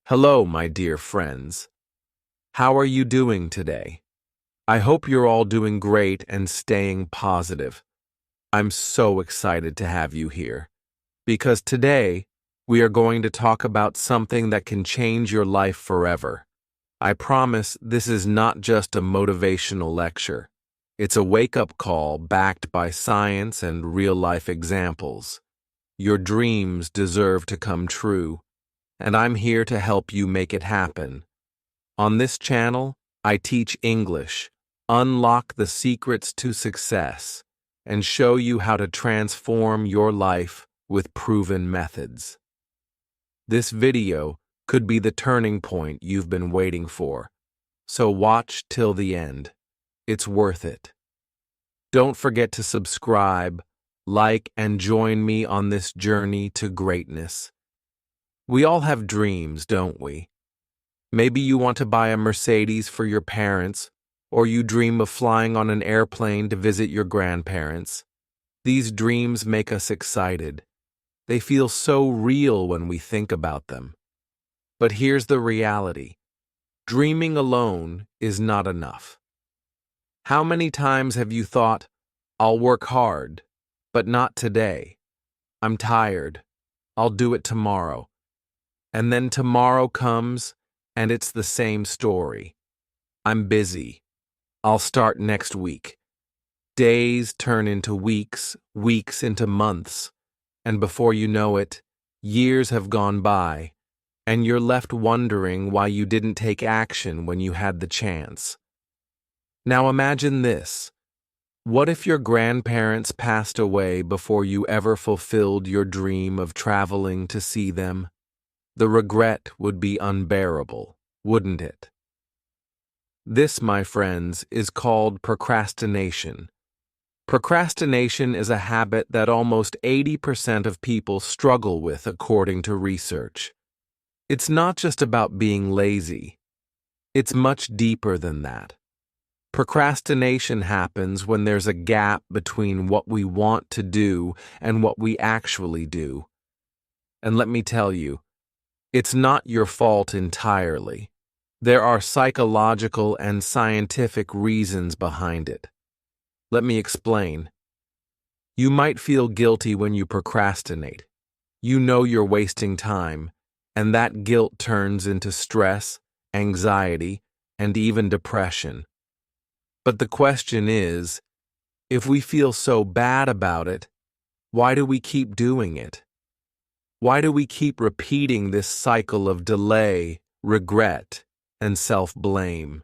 Hello, my dear friends. How are you doing today? I hope you're all doing great and staying positive. I'm so excited to have you here because today we are going to talk about something that can change your life forever. I promise this is not just a motivational lecture. It's a wake-up call backed by science and real-life examples. Your dreams deserve to come true, and I'm here to help you make it happen. On this channel, I teach English, unlock the secrets to success, and show you how to transform your life with proven methods. This video could be the turning point you've been waiting for, so watch till the end. It's worth it. Don't forget to subscribe, like, and join me on this journey to greatness. We all have dreams, don't we? Maybe you want to buy a Mercedes for your parents, or you dream of flying on an airplane to visit your grandparents. These dreams make us excited. They feel so real when we think about them. But here's the reality. Dreaming alone is not enough. How many times have you thought, I'll work hard, but not today. I'm tired. I'll do it tomorrow. And then tomorrow comes, and it's the same story. I'm busy. I'll start next week. Days turn into weeks, weeks into months, and before you know it, years have gone by, and you're left wondering why you didn't take action when you had the chance. Now imagine this. What if your grandparents passed away before you ever fulfilled your dream of traveling to see them? The regret would be unbearable, wouldn't it? This, my friends, is called procrastination. Procrastination is a habit that almost 80% of people struggle with, according to research. It's not just about being lazy. It's much deeper than that. Procrastination happens when there's a gap between what we want to do and what we actually do. And let me tell you, it's not your fault entirely. There are psychological and scientific reasons behind it. Let me explain. You might feel guilty when you procrastinate. You know you're wasting time, and that guilt turns into stress, anxiety, and even depression. But the question is, if we feel so bad about it, why do we keep doing it? Why do we keep repeating this cycle of delay, regret, and self-blame?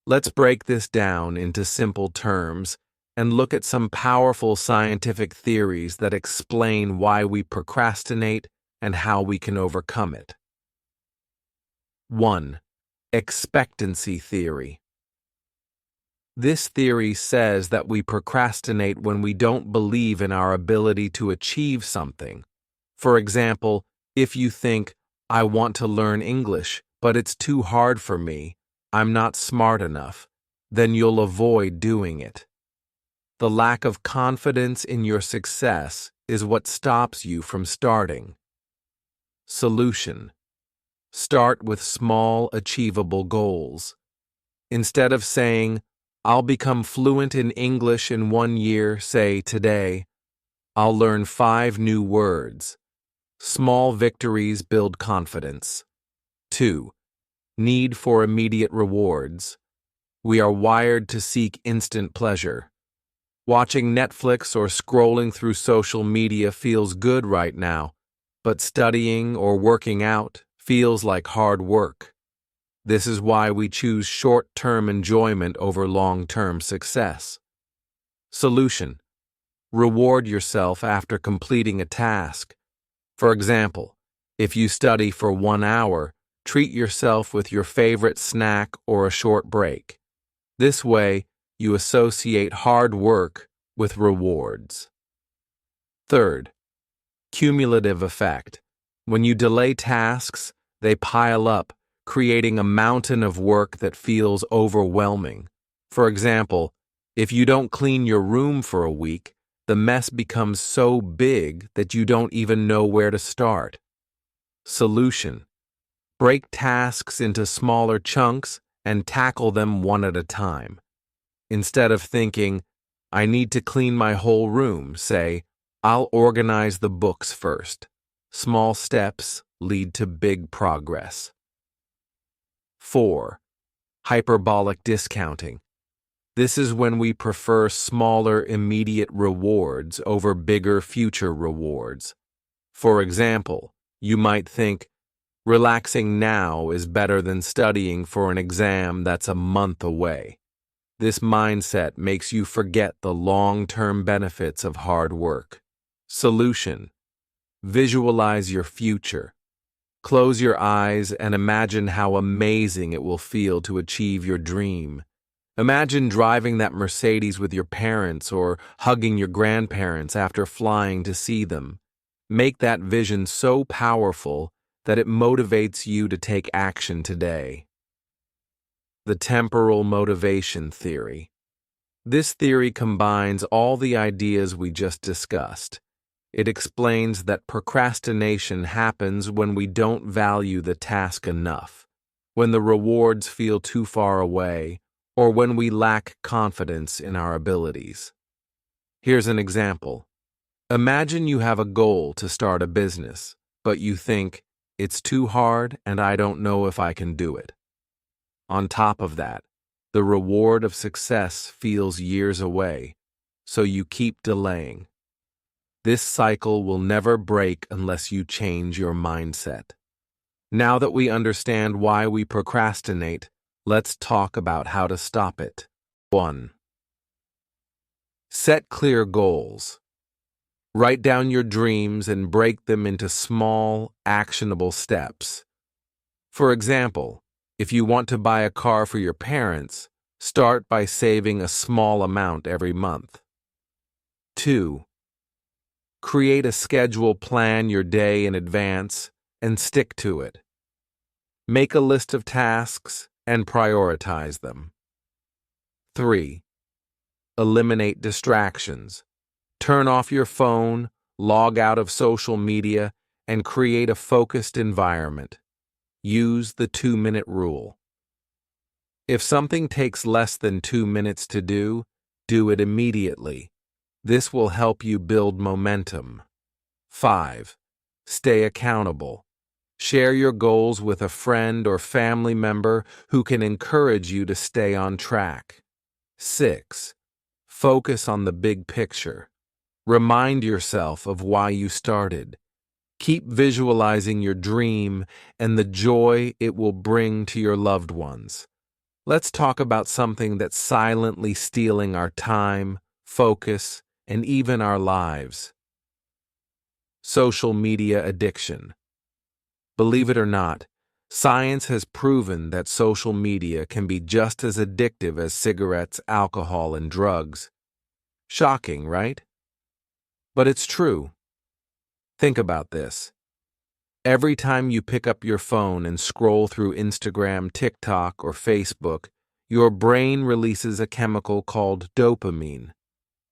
Let's break this down into simple terms and look at some powerful scientific theories that explain why we procrastinate and how we can overcome it. 1. Expectancy theory. This theory says that we procrastinate when we don't believe in our ability to achieve something. For example, if you think, I want to learn English, but it's too hard for me, I'm not smart enough, then you'll avoid doing it. The lack of confidence in your success is what stops you from starting. Solution. Start with small, achievable goals. Instead of saying, I'll become fluent in English in 1 year, say today, I'll learn 5 new words. Small victories build confidence. 2. Need for immediate rewards. We are wired to seek instant pleasure. Watching Netflix or scrolling through social media feels good right now, but studying or working out feels like hard work. This is why we choose short-term enjoyment over long-term success. Solution. Reward yourself after completing a task. For example, if you study for 1 hour, treat yourself with your favorite snack or a short break. This way, you associate hard work with rewards. 3. Cumulative effect. When you delay tasks, they pile up, creating a mountain of work that feels overwhelming. For example, if you don't clean your room for a week, the mess becomes so big that you don't even know where to start. Solution. Break tasks into smaller chunks and tackle them one at a time. Instead of thinking, I need to clean my whole room, say, I'll organize the books first. Small steps lead to big progress. 4. Hyperbolic discounting. This is when we prefer smaller immediate rewards over bigger future rewards. For example, you might think, relaxing now is better than studying for an exam that's a month away. This mindset makes you forget the long-term benefits of hard work. Solution: visualize your future. Close your eyes and imagine how amazing it will feel to achieve your dream. Imagine driving that Mercedes with your parents or hugging your grandparents after flying to see them. Make that vision so powerful that it motivates you to take action today. The temporal motivation theory. This theory combines all the ideas we just discussed. It explains that procrastination happens when we don't value the task enough, when the rewards feel too far away, or when we lack confidence in our abilities. Here's an example. Imagine you have a goal to start a business, but you think, it's too hard and I don't know if I can do it. On top of that, the reward of success feels years away, so you keep delaying. This cycle will never break unless you change your mindset. Now that we understand why we procrastinate, let's talk about how to stop it. 1. Set clear goals. Write down your dreams and break them into small, actionable steps. For example, if you want to buy a car for your parents, start by saving a small amount every month. 2. Create a schedule, plan your day in advance, and stick to it. Make a list of tasks and prioritize them. 3. Eliminate distractions. Turn off your phone, log out of social media, and create a focused environment. Use the 2-minute rule. If something takes less than 2 minutes to do it immediately. This will help you build momentum. 5. Stay accountable. Share your goals with a friend or family member who can encourage you to stay on track. 6. Focus on the big picture. Remind yourself of why you started. Keep visualizing your dream and the joy it will bring to your loved ones. Let's talk about something that's silently stealing our time, focus, and even our lives. Social media addiction. Believe it or not, science has proven that social media can be just as addictive as cigarettes, alcohol, and drugs. Shocking, right? But it's true. Think about this. Every time you pick up your phone and scroll through Instagram, TikTok, or Facebook, your brain releases a chemical called dopamine.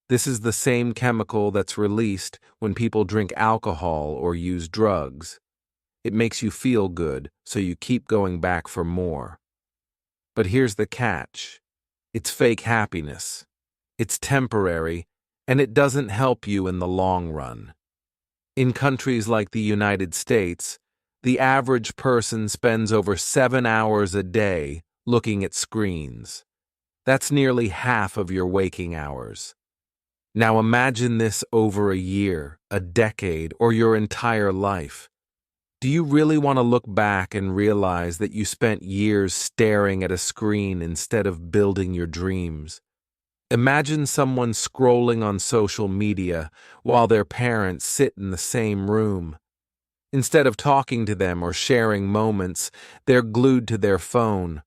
This is the same chemical that's released when people drink alcohol or use drugs. It makes you feel good, so you keep going back for more. But here's the catch. It's fake happiness. It's temporary, and it doesn't help you in the long run. In countries like the United States, the average person spends over 7 hours a day looking at screens. That's nearly half of your waking hours. Now imagine this over a year, a decade, or your entire life. Do you really want to look back and realize that you spent years staring at a screen instead of building your dreams? Imagine someone scrolling on social media while their parents sit in the same room. Instead of talking to them or sharing moments, they're glued to their phone.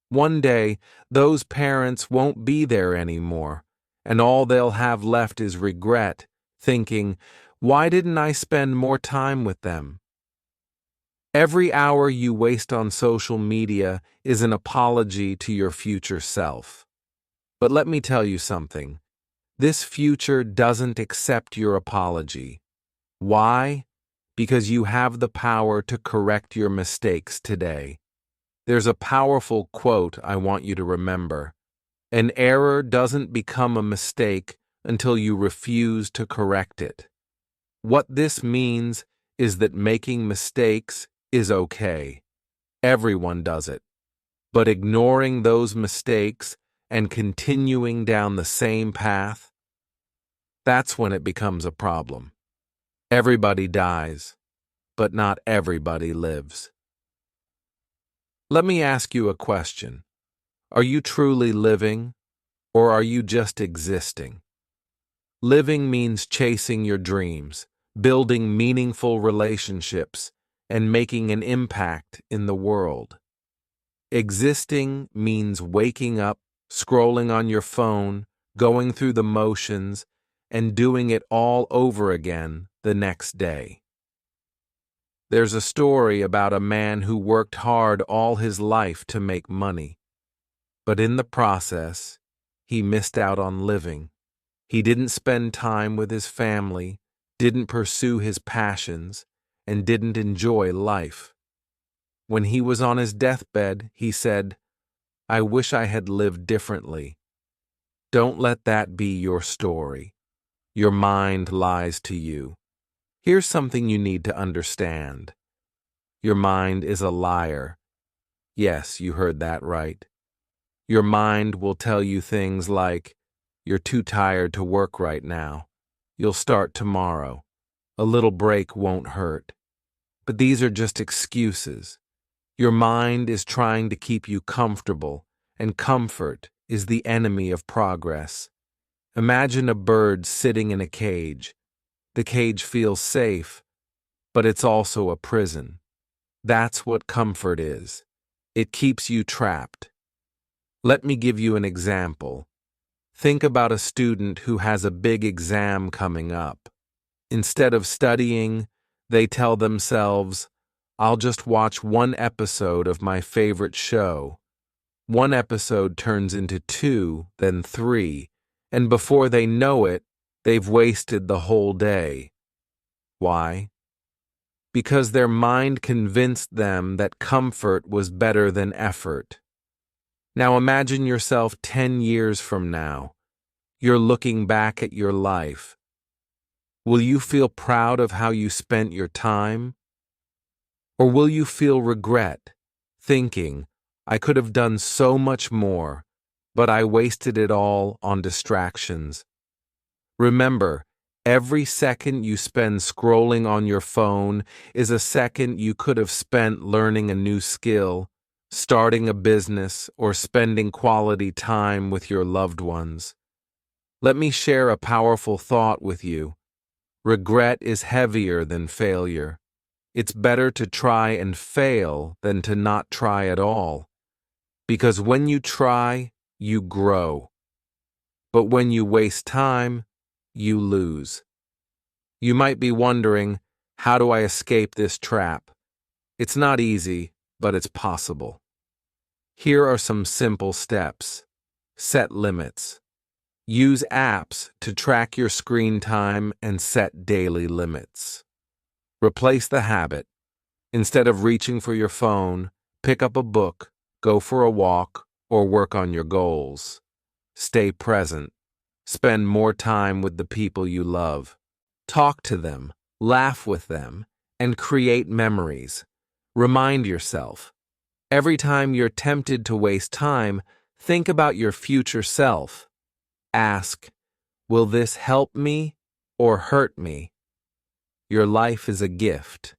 One day, those parents won't be there anymore, and all they'll have left is regret, thinking, why didn't I spend more time with them? Every hour you waste on social media is an apology to your future self. But let me tell you something. This future doesn't accept your apology. Why? because you have the power to correct your mistakes today. There's a powerful quote I want you to remember. An error doesn't become a mistake until you refuse to correct it. What this means is that making mistakes is okay. Everyone does it. But ignoring those mistakes and continuing down the same path, that's when it becomes a problem. Everybody dies, but not everybody lives. Let me ask you a question. Are you truly living, or are you just existing? Living means chasing your dreams, building meaningful relationships, and making an impact in the world. Existing means waking up, scrolling on your phone, going through the motions, and doing it all over again the next day. There's a story about a man who worked hard all his life to make money. But in the process, he missed out on living. He didn't spend time with his family, didn't pursue his passions, and didn't enjoy life. When he was on his deathbed, he said, "I wish I had lived differently." Don't let that be your story. Your mind lies to you. Here's something you need to understand. Your mind is a liar. Yes, you heard that right. Your mind will tell you things like, "You're too tired to work right now. You'll start tomorrow. A little break won't hurt." But these are just excuses. Your mind is trying to keep you comfortable, and comfort is the enemy of progress. Imagine a bird sitting in a cage. The cage feels safe, but it's also a prison. That's what comfort is. It keeps you trapped. Let me give you an example. Think about a student who has a big exam coming up. Instead of studying, they tell themselves, "I'll just watch one episode of my favorite show." One episode turns into 2, then 3, and before they know it, they've wasted the whole day. Why? Because their mind convinced them that comfort was better than effort. Now imagine yourself 10 years from now. You're looking back at your life. Will you feel proud of how you spent your time? Or will you feel regret, thinking, "I could have done so much more, but I wasted it all on distractions"? Remember, every second you spend scrolling on your phone is a second you could have spent learning a new skill, starting a business, or spending quality time with your loved ones. Let me share a powerful thought with you. Regret is heavier than failure. It's better to try and fail than to not try at all. Because when you try, you grow. But when you waste time, you lose. You might be wondering, how do I escape this trap? It's not easy, but it's possible. Here are some simple steps. Set limits. Use apps to track your screen time and set daily limits. Replace the habit. Instead of reaching for your phone, pick up a book, go for a walk, or work on your goals. Stay present. Spend more time with the people you love. Talk to them, laugh with them, and create memories. Remind yourself. Every time you're tempted to waste time, think about your future self. Ask, will this help me or hurt me? Your life is a gift,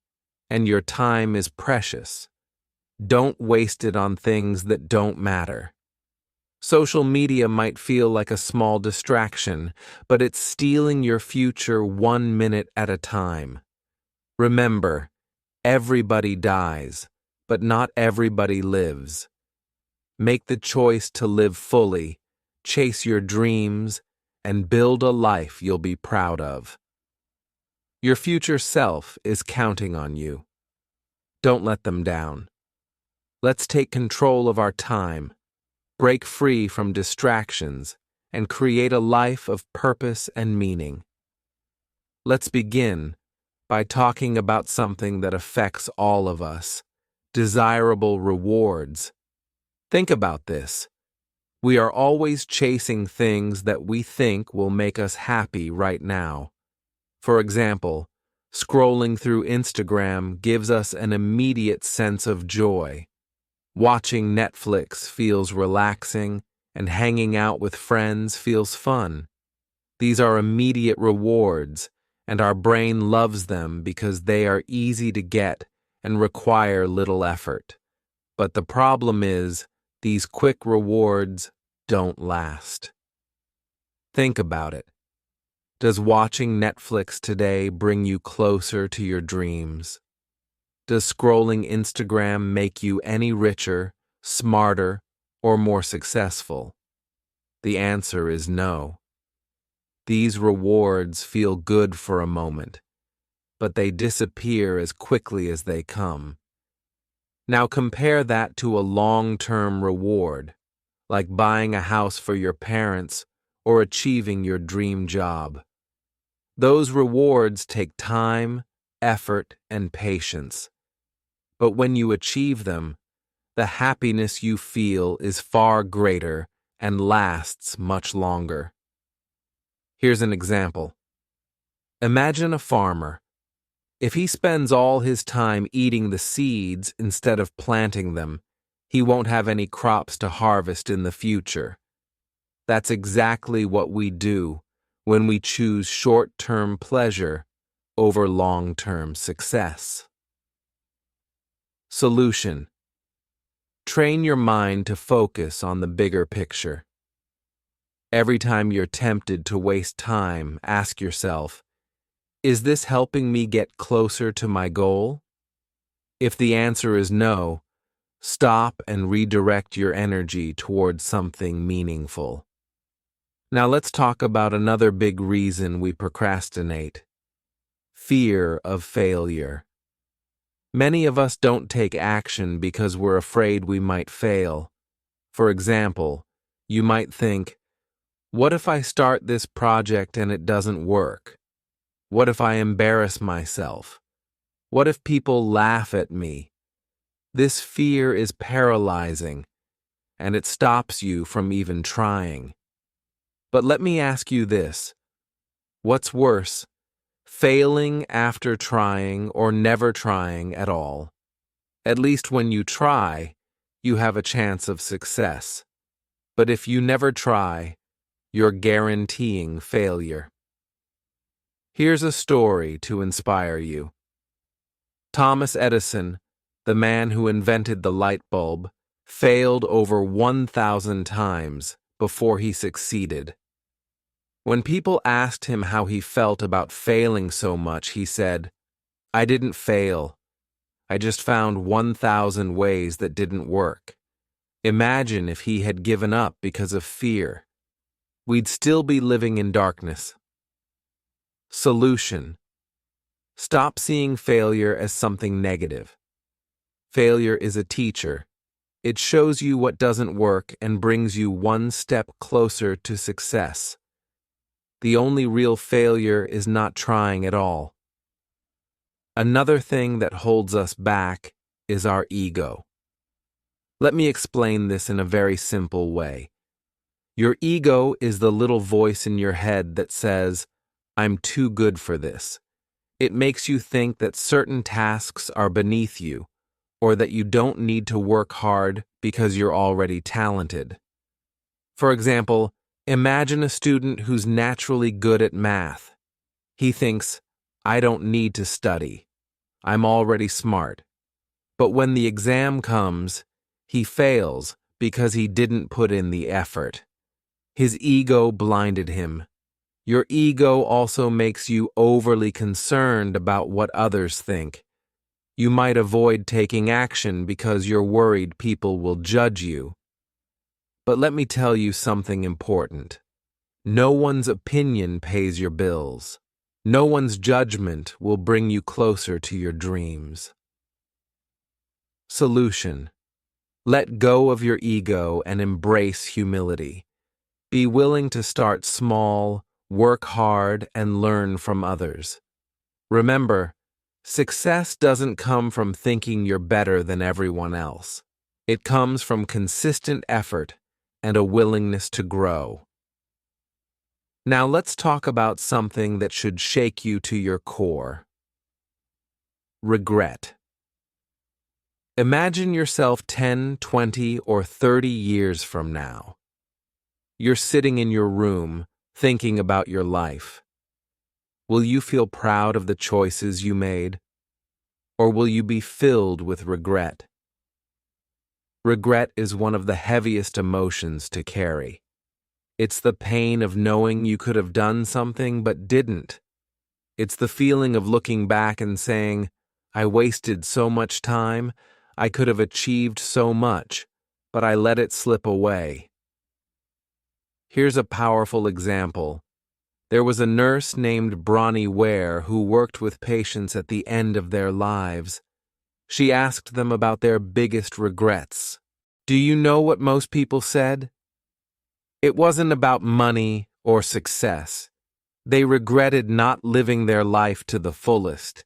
and your time is precious. Don't waste it on things that don't matter. Social media might feel like a small distraction, but it's stealing your future 1 minute at a time. Remember, everybody dies, but not everybody lives. Make the choice to live fully, chase your dreams, and build a life you'll be proud of. Your future self is counting on you. Don't let them down. Let's take control of our time, break free from distractions, and create a life of purpose and meaning. Let's begin by talking about something that affects all of us: desirable rewards. Think about this. We are always chasing things that we think will make us happy right now. For example, scrolling through Instagram gives us an immediate sense of joy. Watching Netflix feels relaxing, and hanging out with friends feels fun. These are immediate rewards, and our brain loves them because they are easy to get and require little effort. But the problem is, these quick rewards don't last. Think about it. Does watching Netflix today bring you closer to your dreams? Does scrolling Instagram make you any richer, smarter, or more successful? The answer is no. These rewards feel good for a moment, but they disappear as quickly as they come. Now compare that to a long-term reward, like buying a house for your parents or achieving your dream job. Those rewards take time, effort, and patience. But when you achieve them, the happiness you feel is far greater and lasts much longer. Here's an example. Imagine a farmer. If he spends all his time eating the seeds instead of planting them, he won't have any crops to harvest in the future. That's exactly what we do when we choose short-term pleasure over long-term success. Solution: train your mind to focus on the bigger picture. Every time you're tempted to waste time, ask yourself, is this helping me get closer to my goal? If the answer is no, stop and redirect your energy towards something meaningful. Now let's talk about another big reason we procrastinate: fear of failure. Many of us don't take action because we're afraid we might fail. For example, you might think, what if I start this project and it doesn't work? What if I embarrass myself? What if people laugh at me? This fear is paralyzing, and it stops you from even trying. But let me ask you this: what's worse, failing after trying or never trying at all? At least when you try, you have a chance of success. But if you never try, you're guaranteeing failure. Here's a story to inspire you. Thomas Edison, the man who invented the light bulb, failed over 1,000 times before he succeeded. When people asked him how he felt about failing so much, he said, "I didn't fail. I just found 1,000 ways that didn't work." Imagine if he had given up because of fear. We'd still be living in darkness. Solution: stop seeing failure as something negative. Failure is a teacher. It shows you what doesn't work and brings you one step closer to success. The only real failure is not trying at all. Another thing that holds us back is our ego. Let me explain this in a very simple way. Your ego is the little voice in your head that says, "I'm too good for this." It makes you think that certain tasks are beneath you, or that you don't need to work hard because you're already talented. For example, imagine a student who's naturally good at math. He thinks, "I don't need to study. I'm already smart." But when the exam comes, he fails because he didn't put in the effort. His ego blinded him. Your ego also makes you overly concerned about what others think. You might avoid taking action because you're worried people will judge you. But let me tell you something important. No one's opinion pays your bills. No one's judgment will bring you closer to your dreams. Solution: let go of your ego and embrace humility. Be willing to start small, work hard, and learn from others. Remember, Success doesn't come from thinking you're better than everyone else. It comes from consistent effort and a willingness to grow. Now let's talk about something that should shake you to your core. Regret. Imagine yourself 10, 20, or 30 years from now. You're sitting in your room, thinking about your life. Will you feel proud of the choices you made? Or will you be filled with regret? Regret is one of the heaviest emotions to carry. It's the pain of knowing you could have done something but didn't. It's the feeling of looking back and saying, I wasted so much time, I could have achieved so much, but I let it slip away. Here's a powerful example. There was a nurse named Bronnie Ware who worked with patients at the end of their lives. She asked them about their biggest regrets. Do you know what most people said? It wasn't about money or success. They regretted not living their life to the fullest.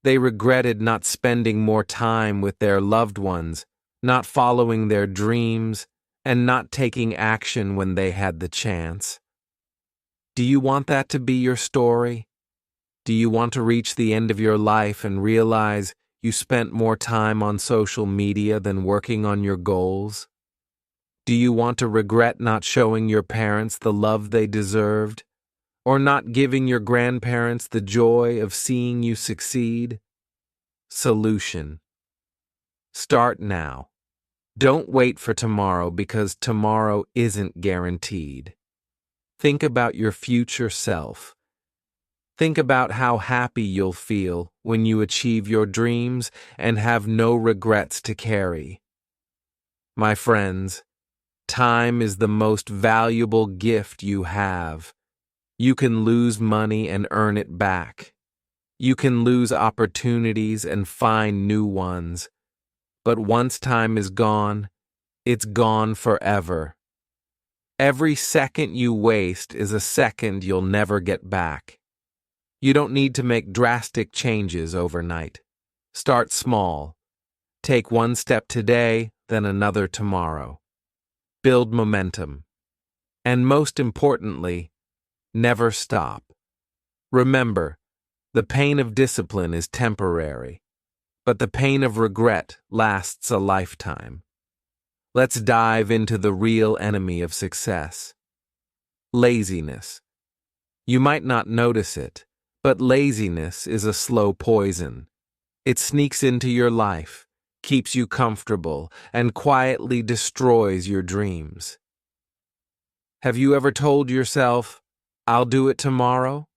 They regretted not spending more time with their loved ones, not following their dreams, and not taking action when they had the chance. Do you want that to be your story? Do you want to reach the end of your life and realize you spent more time on social media than working on your goals? Do you want to regret not showing your parents the love they deserved? Or not giving your grandparents the joy of seeing you succeed? Solution. Start now. Don't wait for tomorrow because tomorrow isn't guaranteed. Think about your future self. Think about how happy you'll feel when you achieve your dreams and have no regrets to carry. My friends, time is the most valuable gift you have. You can lose money and earn it back. You can lose opportunities and find new ones. But once time is gone, it's gone forever. Every second you waste is a second you'll never get back. You don't need to make drastic changes overnight. Start small. Take one step today, then another tomorrow. Build momentum. And most importantly, never stop. Remember, the pain of discipline is temporary, but the pain of regret lasts a lifetime. Let's dive into the real enemy of success. Laziness. You might not notice it, but laziness is a slow poison. It sneaks into your life, keeps you comfortable, and quietly destroys your dreams. Have you ever told yourself, I'll do it tomorrow?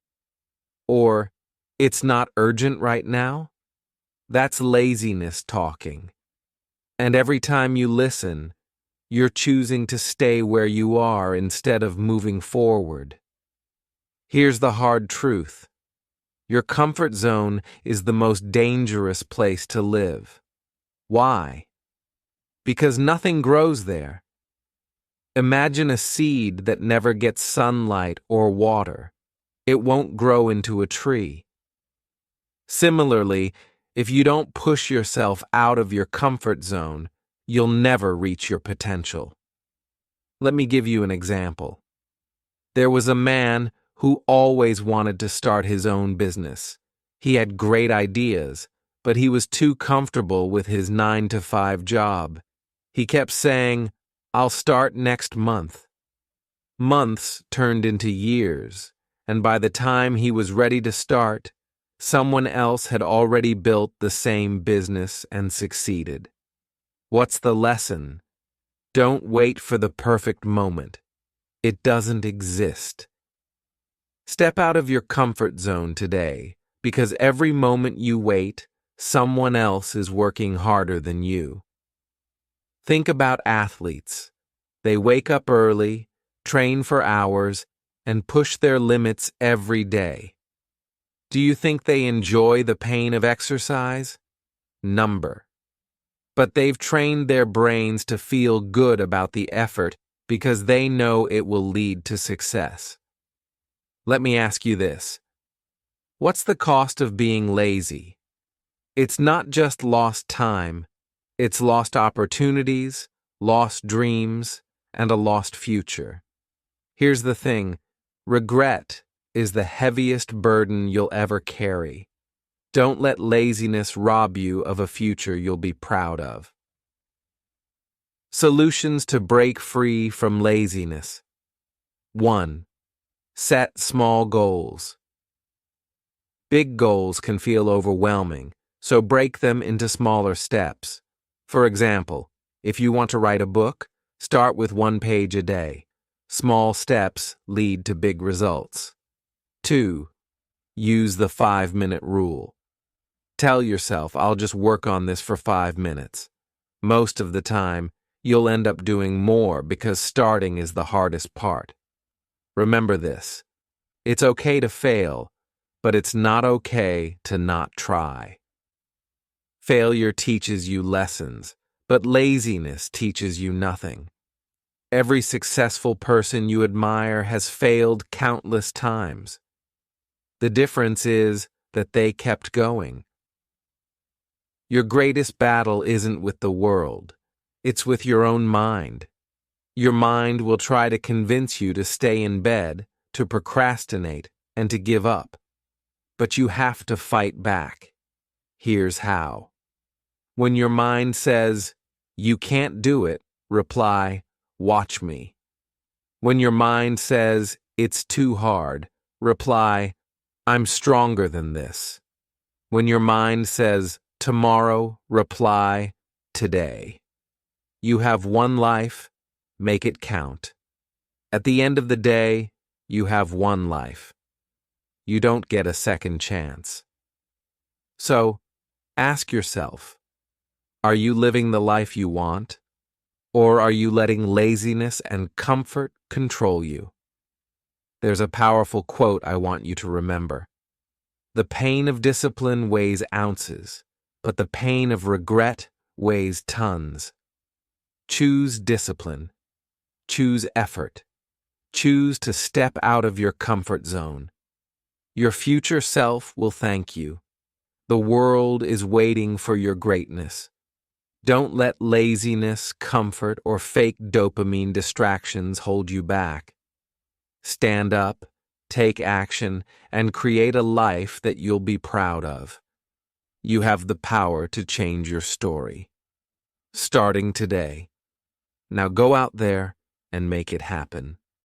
Or, it's not urgent right now? That's laziness talking. And every time you listen, you're choosing to stay where you are instead of moving forward. Here's the hard truth. Your comfort zone is the most dangerous place to live. Why? Because nothing grows there. Imagine a seed that never gets sunlight or water. It won't grow into a tree. Similarly, if you don't push yourself out of your comfort zone, you'll never reach your potential. Let me give you an example. There was a man who always wanted to start his own business. He had great ideas, but he was too comfortable with his 9-to-5 job. He kept saying, I'll start next month. Months turned into years, and by the time he was ready to start, someone else had already built the same business and succeeded. What's the lesson? Don't wait for the perfect moment. It doesn't exist. Step out of your comfort zone today, because every moment you wait, someone else is working harder than you. Think about athletes. They wake up early, train for hours, and push their limits every day. Do you think they enjoy the pain of exercise? Number. But they've trained their brains to feel good about the effort because they know it will lead to success. Let me ask you this. What's the cost of being lazy? It's not just lost time, it's lost opportunities, lost dreams, and a lost future. Here's the thing, regret is the heaviest burden you'll ever carry. Don't let laziness rob you of a future you'll be proud of. Solutions to break free from laziness. 1. Set small goals. Big goals can feel overwhelming, so break them into smaller steps. For example, if you want to write a book, start with 1 page a day. Small steps lead to big results. 2. Use the 5-minute rule. Tell yourself, I'll just work on this for 5 minutes. Most of the time, you'll end up doing more because starting is the hardest part. Remember this. It's okay to fail, but it's not okay to not try. Failure teaches you lessons, but laziness teaches you nothing. Every successful person you admire has failed countless times. The difference is that they kept going. Your greatest battle isn't with the world, it's with your own mind. Your mind will try to convince you to stay in bed, to procrastinate, and to give up. But you have to fight back. Here's how. When your mind says, "You can't do it," reply, "Watch me." When your mind says, "It's too hard," reply, "I'm stronger than this." When your mind says, "Tomorrow," reply, "Today." You have one life, make it count. At the end of the day, you have one life. You don't get a second chance. So, ask yourself, are you living the life you want? Or are you letting laziness and comfort control you? There's a powerful quote I want you to remember. The pain of discipline weighs ounces, but the pain of regret weighs tons. Choose discipline. Choose effort. Choose to step out of your comfort zone. Your future self will thank you. The world is waiting for your greatness. Don't let laziness, comfort, or fake dopamine distractions hold you back. Stand up, take action, and create a life that you'll be proud of. You have the power to change your story. Starting today. Now go out there and make it happen.